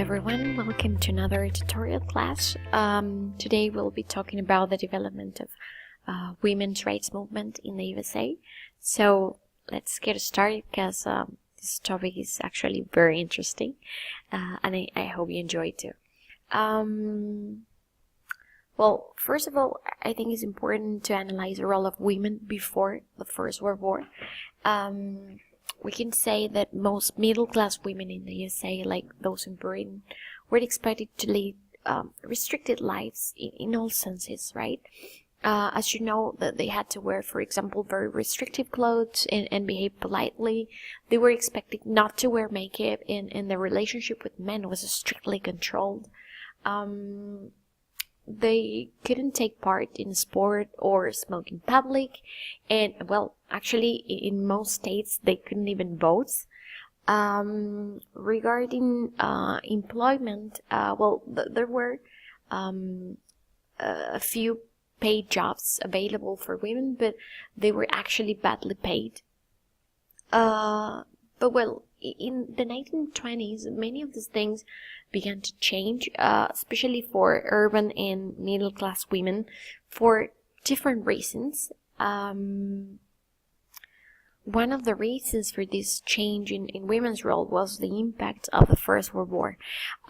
everyone, welcome to another tutorial class. Today we'll be talking about the development of women's rights movement in the USA. So let's get started because this topic is actually very interesting and I hope you enjoy it too. Well, first of all, I think it's important to analyze the role of women before the First World War. We can say that most middle-class women in the USA, like those in Britain, were expected to lead restricted lives in all senses, right? As you know, that they had to wear, for example, very restrictive clothes and behave politely. They were expected not to wear makeup, and their relationship with men was strictly controlled. They couldn't take part in sport or smoke in public, and well, actually in most states they couldn't even vote. Regarding employment, there were a few paid jobs available for women, but they were actually badly paid. But well, in the 1920s, many of these things began to change, especially for urban and middle-class women, for different reasons. One of the reasons for this change in women's role was the impact of the First World War.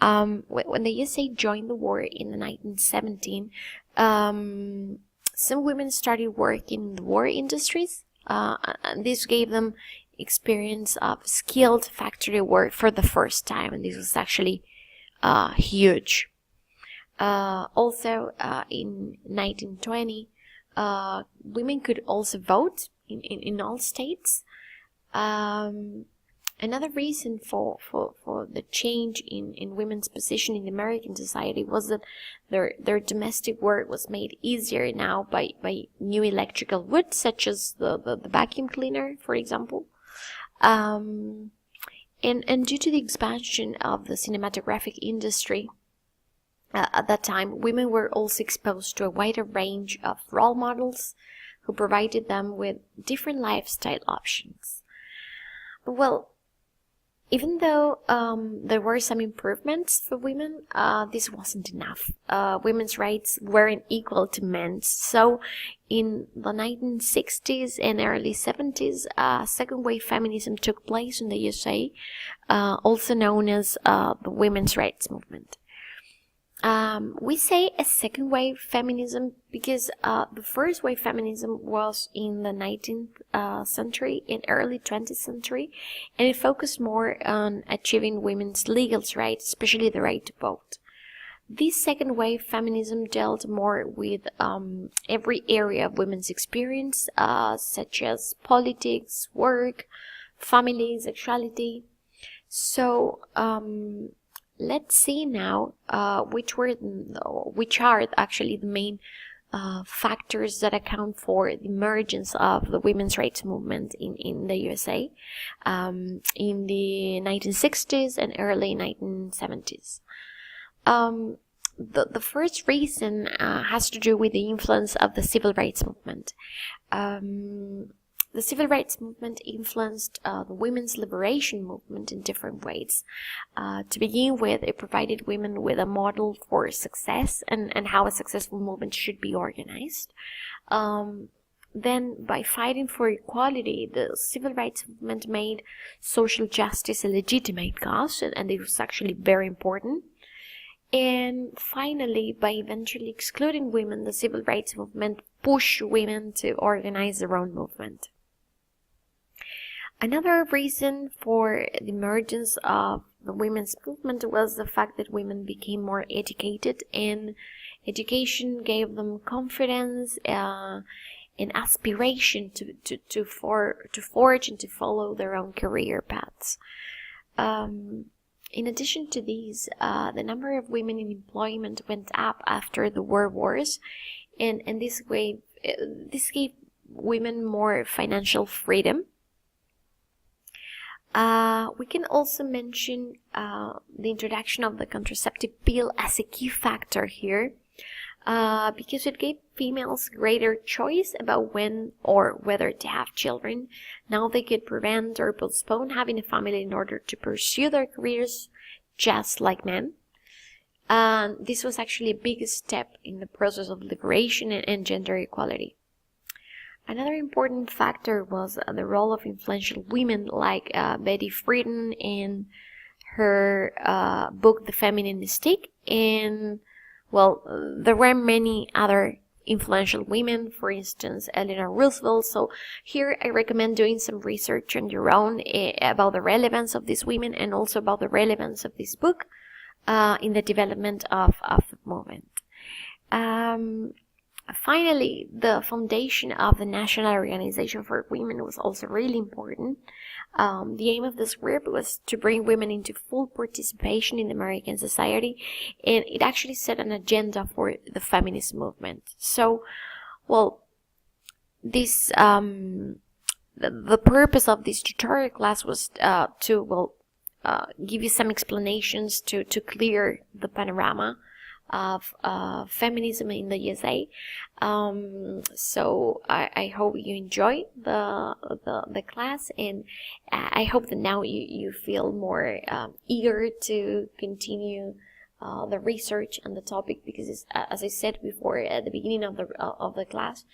When the USA joined the war in the 1917, some women started working in the war industries, and this gave them experience of skilled factory work for the first time, and this was actually huge. Also, in 1920, women could also vote in all states. Another reason for the change in women's position in American society was that their domestic work was made easier now by new electrical goods, such as the vacuum cleaner, for example. And due to the expansion of the cinematographic industry at that time, women were also exposed to a wider range of role models who provided them with different lifestyle options. But well, even though there were some improvements for women, this wasn't enough. Women's rights weren't equal to men's. So in the 1960s and early 70s, second wave feminism took place in the USA, also known as the women's rights movement. We say a second wave feminism because the first wave feminism was in the 19th century and early 20th century, and it focused more on achieving women's legal rights, especially the right to vote. This second wave feminism dealt more with every area of women's experience, such as politics, work, family, sexuality. So, let's see now which are actually the main factors that account for the emergence of the women's rights movement in the USA in the 1960s and early 1970s. The first reason has to do with the influence of the civil rights movement. The civil rights movement influenced the women's liberation movement in different ways. To begin with, it provided women with a model for success and how a successful movement should be organized. Then, by fighting for equality, the civil rights movement made social justice a legitimate cause, and it was actually very important. And finally, by eventually excluding women, the civil rights movement pushed women to organize their own movement. Another reason for the emergence of the women's movement was the fact that women became more educated, and education gave them confidence and aspiration to forge and to follow their own career paths. In addition to these, the number of women in employment went up after the world wars, and this gave women more financial freedom. We can also mention the introduction of the contraceptive pill as a key factor here, because it gave females greater choice about when or whether to have children. Now they could prevent or postpone having a family in order to pursue their careers just like men. And this was actually a big step in the process of liberation and gender equality. Another important factor was the role of influential women like Betty Friedan in her book The Feminine Mystique, and well, there were many other influential women, for instance Eleanor Roosevelt. So here I recommend doing some research on your own about the relevance of these women and also about the relevance of this book in the development of the movement. Finally, the foundation of the National Organization for Women was also really important. The aim of this group was to bring women into full participation in American society, and it actually set an agenda for the feminist movement. So, well, this the purpose of this tutorial class was to give you some explanations to clear the panorama of feminism in the USA. So I hope you enjoy the class, and I hope that now you feel more eager to continue the research on the topic, because it's, as I said before at the beginning of the class,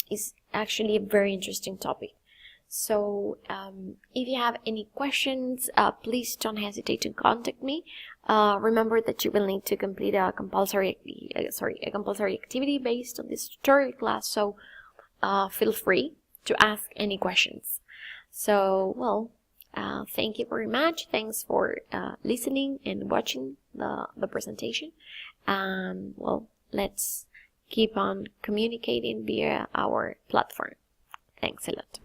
is actually a very interesting topic. So if you have any questions, please don't hesitate to contact me. Remember that you will need to complete a compulsory activity based on this tutorial class. So feel free to ask any questions. So, well, thank you very much. Thanks for listening and watching the presentation. And well, let's keep on communicating via our platform. Thanks a lot.